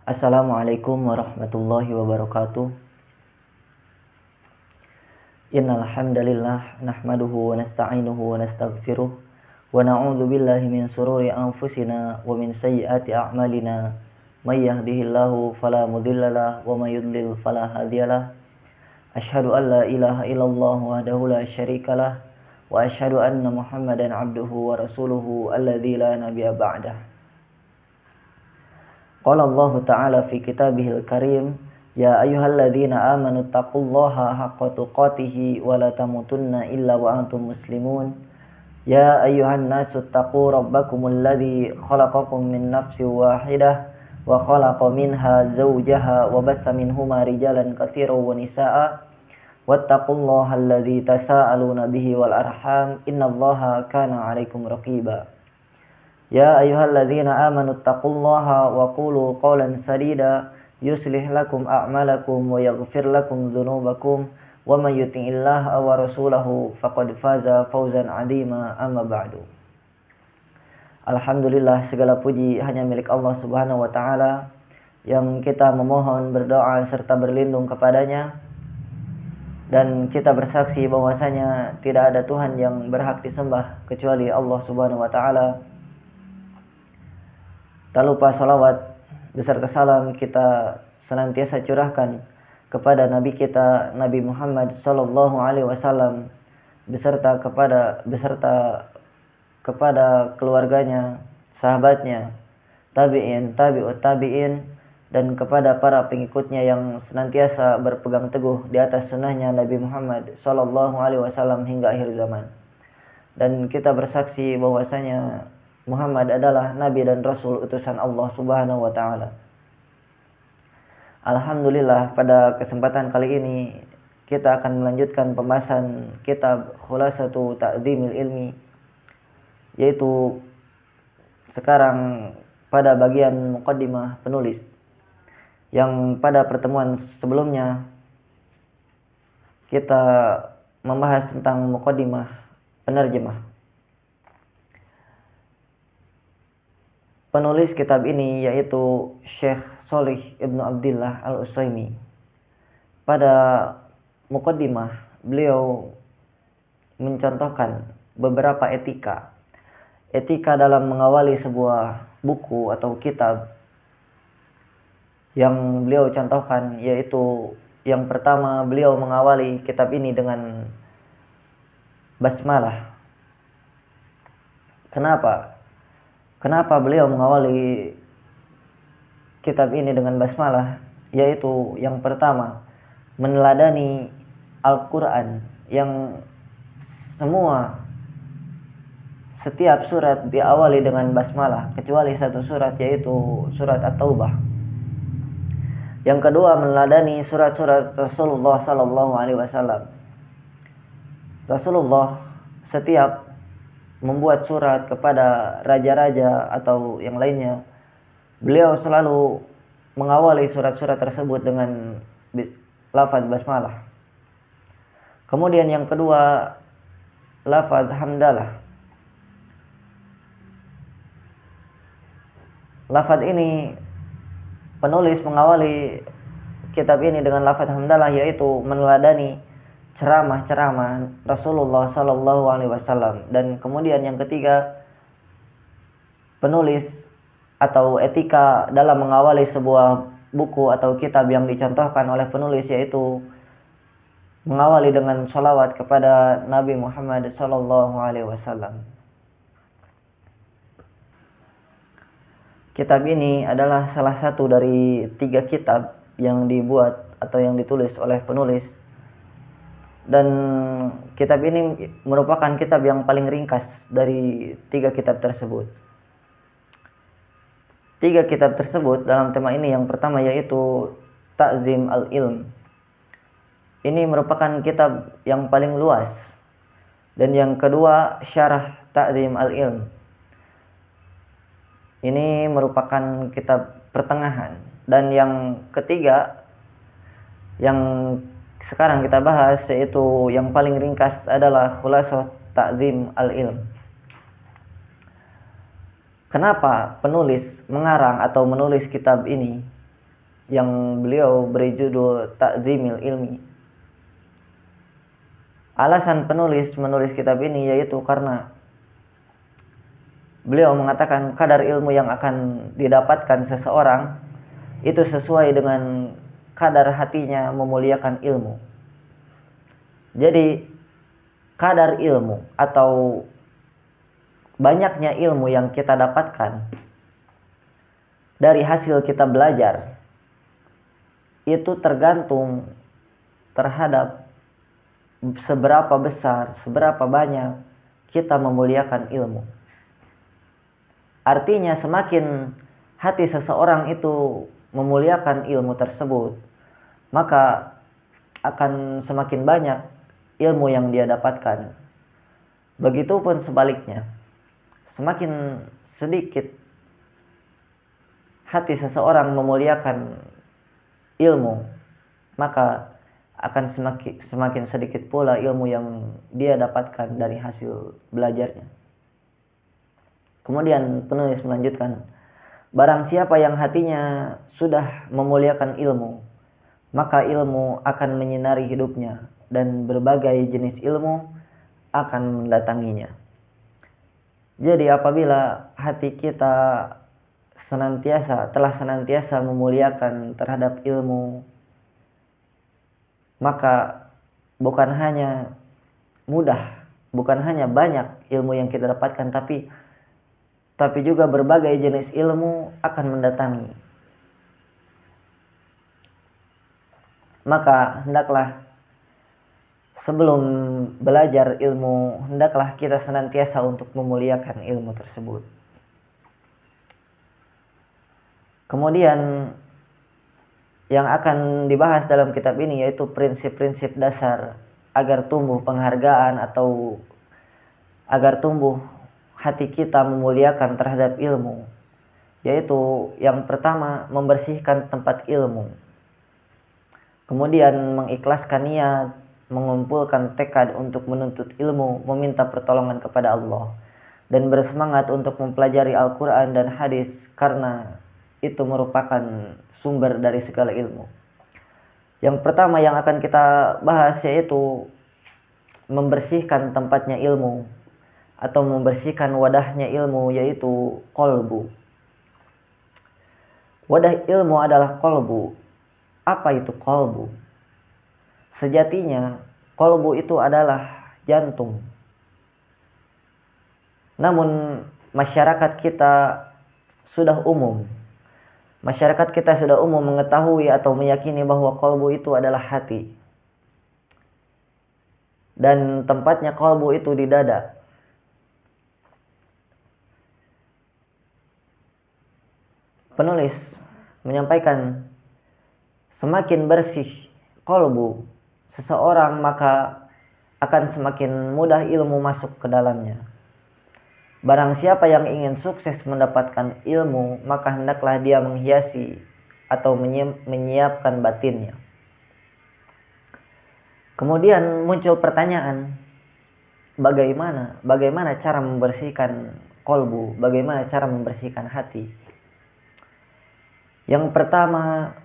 Assalamualaikum warahmatullahi wabarakatuh. Innal hamdalillah nahmaduhu wa nasta'inuhu wa nastaghfiruh wa na'udzu billahi min shururi anfusina wa min sayyiati a'malina. May yahdihillahu fala mudhillalah wa may yudlil fala hadiyalah. Asyhadu an la ilaha illallah wahdahu la syarikalah wa asyhadu anna Muhammadan 'abduhu wa rasuluhu alladzi la nabiyya ba'dah. Qala Allah Ta'ala fi kitabihil karim, ya ayyuhalladzina amanu taqullaha haqqa tuqatih wa la tamutunna illa wa antum muslimun. Ya ayyuhan nasu taqu rabbakumul ladzi khalaqakum min nafsin wahidah wa khalaqa minha zawjaha wa batha minhuma rijalan katsiran wa nisaa'a wattaqullaha alladzi tasaaluna bihi wal arham innallaha kana 'alaikum raqiba. Ya ayyuhalladzina amanu taqullaha wa qulu qawlan sadida yuslih lakum a'malakum wa yaghfir lakum dzunubakum wa may yuti'illaha wa rasulahu faqad faza fawzan 'azima, amma ba'du. Alhamdulillah, segala puji hanya milik Allah Subhanahu wa taala yang kita memohon, berdoa serta berlindung kepadanya, dan kita bersaksi bahwasanya tidak ada Tuhan yang berhak disembah kecuali Allah Subhanahu wa taala. Tak lupa salawat beserta salam kita senantiasa curahkan kepada Nabi kita Nabi Muhammad sallallahu alaihi wasallam beserta kepada keluarganya, sahabatnya, tabi'in, tabi'ut tabi'in, dan kepada para pengikutnya yang senantiasa berpegang teguh di atas sunnahnya Nabi Muhammad sallallahu alaihi wasallam hingga akhir zaman. Dan kita bersaksi bahwasanya Muhammad adalah Nabi dan Rasul utusan Allah Subhanahu wa ta'ala. Alhamdulillah, pada kesempatan kali ini kita akan melanjutkan pembahasan kitab Khulasatu Ta'dzimil Ilmi, yaitu sekarang pada bagian muqaddimah penulis, yang pada pertemuan sebelumnya kita membahas tentang muqaddimah penerjemah. Penulis kitab ini yaitu Syekh Shalih Ibnu Abdillah Al-Utsaimin. Pada muqaddimah beliau mencontohkan beberapa etika dalam mengawali sebuah buku atau kitab. Yang beliau contohkan yaitu, yang pertama, beliau mengawali kitab ini dengan basmalah. Kenapa beliau mengawali kitab ini dengan basmalah? Yaitu yang pertama, meneladani Al-Quran yang setiap surat diawali dengan basmalah kecuali satu surat, yaitu surat At-Taubah. Yang kedua, meneladani surat-surat Rasulullah sallallahu alaihi wasallam. Rasulullah setiap membuat surat kepada raja-raja atau yang lainnya, beliau selalu mengawali surat-surat tersebut dengan lafaz basmalah. Kemudian yang kedua, lafaz hamdalah. Lafaz ini, penulis mengawali kitab ini dengan lafaz hamdalah, yaitu meneladani ceramah-ceramah Rasulullah sallallahu alaihi wasallam. Dan kemudian yang ketiga, penulis atau etika dalam mengawali sebuah buku atau kitab yang dicontohkan oleh penulis, yaitu mengawali dengan sholawat kepada Nabi Muhammad sallallahu alaihi wasallam. Kitab ini adalah salah satu dari 3 kitab yang dibuat atau yang ditulis oleh penulis. Dan kitab ini merupakan kitab yang paling ringkas dari 3 kitab tersebut. 3 kitab tersebut dalam tema ini, yang pertama yaitu Ta'zim al-Ilm. Ini merupakan kitab yang paling luas. Dan yang kedua, Syarah Ta'zim al-Ilm. Ini merupakan kitab pertengahan. Dan yang ketiga, yang sekarang kita bahas, yaitu yang paling ringkas, adalah Khulasah Ta'zim al-Ilm. Kenapa penulis mengarang atau menulis kitab ini? yang beliau beri judul Ta'zimil Ilmi. Alasan penulis menulis kitab ini yaitu karena beliau mengatakan kadar ilmu yang akan didapatkan seseorang itu sesuai dengan kadar hatinya memuliakan ilmu. Jadi kadar ilmu atau banyaknya ilmu yang kita dapatkan dari hasil kita belajar itu tergantung terhadap seberapa besar, seberapa banyak kita memuliakan ilmu. Artinya semakin hati seseorang itu memuliakan ilmu tersebut, maka akan semakin banyak ilmu yang dia dapatkan. Begitupun sebaliknya, semakin sedikit hati seseorang memuliakan ilmu, maka akan semakin sedikit pula ilmu yang dia dapatkan dari hasil belajarnya. Kemudian penulis melanjutkan, barang siapa yang hatinya sudah memuliakan ilmu, maka ilmu akan menyinari hidupnya dan berbagai jenis ilmu akan mendatanginya. Jadi apabila hati kita telah senantiasa memuliakan terhadap ilmu, maka bukan hanya banyak ilmu yang kita dapatkan, tapi juga berbagai jenis ilmu akan mendatangi. Maka hendaklah sebelum belajar ilmu, hendaklah kita senantiasa untuk memuliakan ilmu tersebut. Kemudian yang akan dibahas dalam kitab ini yaitu prinsip-prinsip dasar agar tumbuh penghargaan atau agar tumbuh hati kita memuliakan terhadap ilmu. Yaitu yang pertama, membersihkan tempat ilmu. Kemudian mengikhlaskan niat, mengumpulkan tekad untuk menuntut ilmu, meminta pertolongan kepada Allah, dan bersemangat untuk mempelajari Al-Quran dan hadis karena itu merupakan sumber dari segala ilmu. Yang pertama yang akan kita bahas yaitu membersihkan tempatnya ilmu atau membersihkan wadahnya ilmu, yaitu qalbu. Wadah ilmu adalah qalbu. Apa itu qalbu? Sejatinya qalbu itu adalah jantung. Namun masyarakat kita sudah umum mengetahui atau meyakini bahwa qalbu itu adalah hati. Dan tempatnya qalbu itu di dada. Penulis menyampaikan semakin bersih qalbu seseorang, maka akan semakin mudah ilmu masuk ke dalamnya. Barang siapa yang ingin sukses mendapatkan ilmu, maka hendaklah dia menghiasi atau menyiapkan batinnya. Kemudian muncul pertanyaan, bagaimana cara membersihkan qalbu, bagaimana cara membersihkan hati? Yang pertama,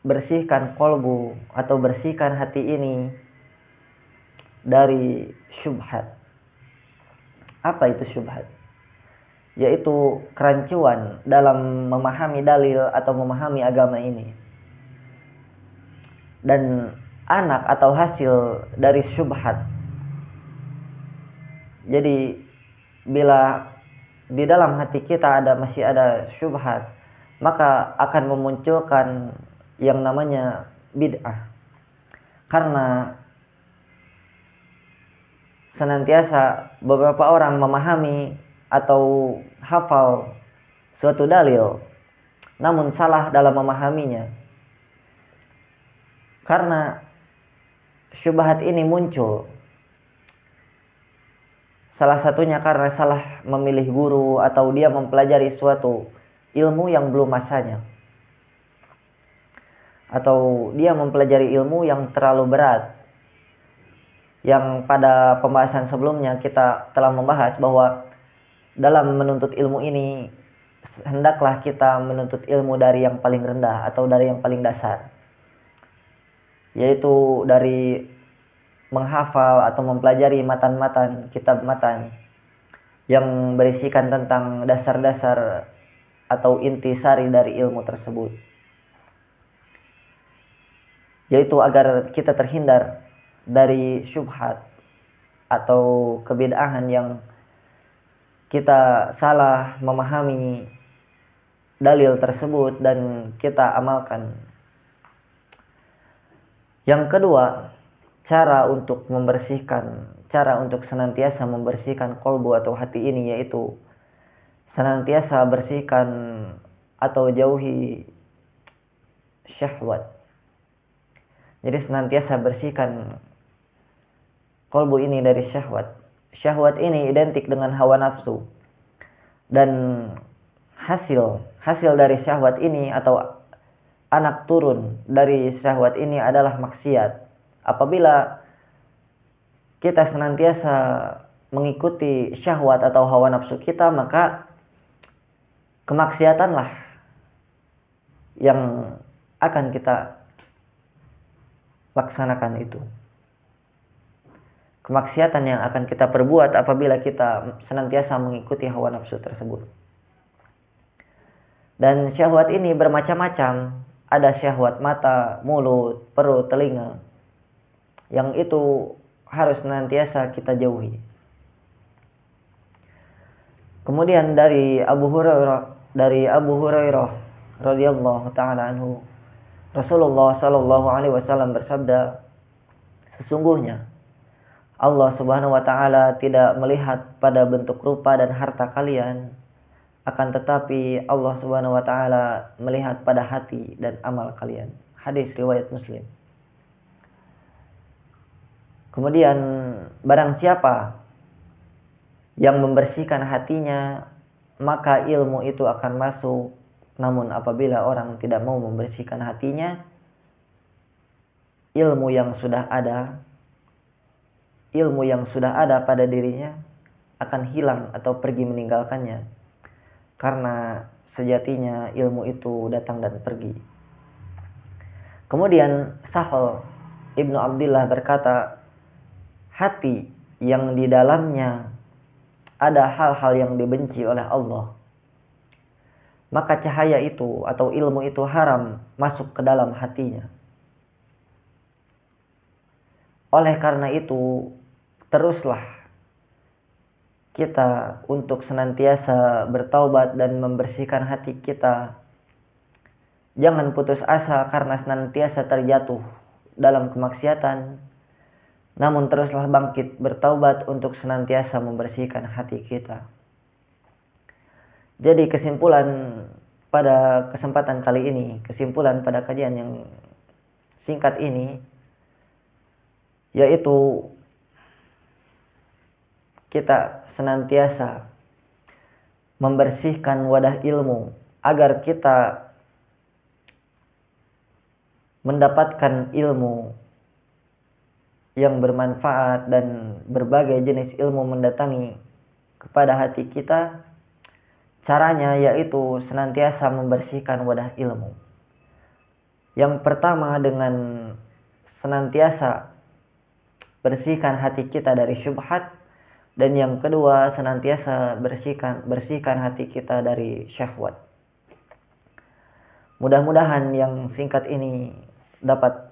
bersihkan qalbu atau bersihkan hati ini dari syubhat. Apa itu syubhat? Yaitu kerancuan dalam memahami dalil atau memahami agama ini. Dan anak atau hasil dari syubhat. Jadi bila di dalam hati kita masih ada syubhat, maka akan memunculkan yang namanya bid'ah. Karena senantiasa beberapa orang memahami atau hafal suatu dalil, namun salah dalam memahaminya. Karena syubhat ini muncul, salah satunya karena salah memilih guru atau dia mempelajari suatu ilmu yang belum masanya, atau dia mempelajari ilmu yang terlalu berat. Yang pada pembahasan sebelumnya kita telah membahas bahwa dalam menuntut ilmu ini hendaklah kita menuntut ilmu dari yang paling rendah atau dari yang paling dasar, yaitu dari menghafal atau mempelajari matan-matan, kitab matan yang berisikan tentang dasar-dasar atau intisari dari ilmu tersebut, yaitu agar kita terhindar dari syubhat atau kebid'ahan yang kita salah memahami dalil tersebut dan kita amalkan. Yang kedua, cara untuk senantiasa membersihkan kolbu atau hati ini, yaitu senantiasa bersihkan atau jauhi syahwat. Jadi senantiasa bersihkan kolbu ini dari syahwat. Syahwat ini identik dengan hawa nafsu, dan hasil dari syahwat ini atau anak turun dari syahwat ini adalah maksiat. Apabila kita senantiasa mengikuti syahwat atau hawa nafsu kita, maka kemaksiatanlah yang akan kita laksanakan itu. Kemaksiatan yang akan kita perbuat apabila kita senantiasa mengikuti hawa nafsu tersebut. Dan syahwat ini bermacam-macam. Ada syahwat mata, mulut, perut, telinga, yang itu harus senantiasa kita jauhi. Kemudian dari Abu Hurairah radhiyallahu taala anhu, Rasulullah sallallahu alaihi wasallam bersabda, sesungguhnya Allah Subhanahu wa taala tidak melihat pada bentuk rupa dan harta kalian, akan tetapi Allah Subhanahu wa taala melihat pada hati dan amal kalian. Hadis riwayat Muslim. Kemudian barang siapa yang membersihkan hatinya, maka ilmu itu akan masuk. Namun apabila orang tidak mau membersihkan hatinya, ilmu yang sudah ada pada dirinya akan hilang atau pergi meninggalkannya, karena sejatinya ilmu itu datang dan pergi. Kemudian Sahal Ibnu Abdillah berkata, hati yang di dalamnya ada hal-hal yang dibenci oleh Allah, maka cahaya itu atau ilmu itu haram masuk ke dalam hatinya. Oleh karena itu, teruslah kita untuk senantiasa bertaubat dan membersihkan hati kita. Jangan putus asa karena senantiasa terjatuh dalam kemaksiatan, namun teruslah bangkit bertaubat untuk senantiasa membersihkan hati kita. Jadi kesimpulan pada kesempatan kali ini, kesimpulan pada kajian yang singkat ini, yaitu kita senantiasa membersihkan wadah ilmu agar kita mendapatkan ilmu yang bermanfaat dan berbagai jenis ilmu mendatangi kepada hati kita. Caranya yaitu senantiasa membersihkan wadah ilmu. Yang pertama dengan senantiasa bersihkan hati kita dari syubhat, dan yang kedua senantiasa bersihkan hati kita dari syahwat. Mudah-mudahan yang singkat ini dapat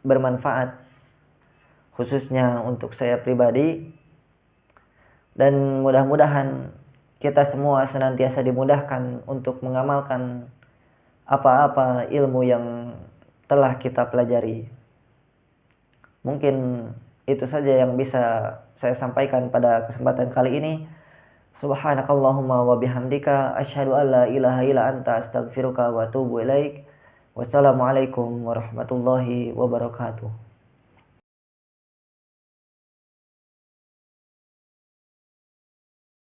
bermanfaat khususnya untuk saya pribadi, dan mudah-mudahan kita semua senantiasa dimudahkan untuk mengamalkan apa-apa ilmu yang telah kita pelajari. Mungkin itu saja yang bisa saya sampaikan pada kesempatan kali ini. Subhanakallahumma wa bihamdika asyhadu an la ilaha illa anta astaghfiruka wa atubu ilaik. Wassalamualaikum warahmatullahi wabarakatuh.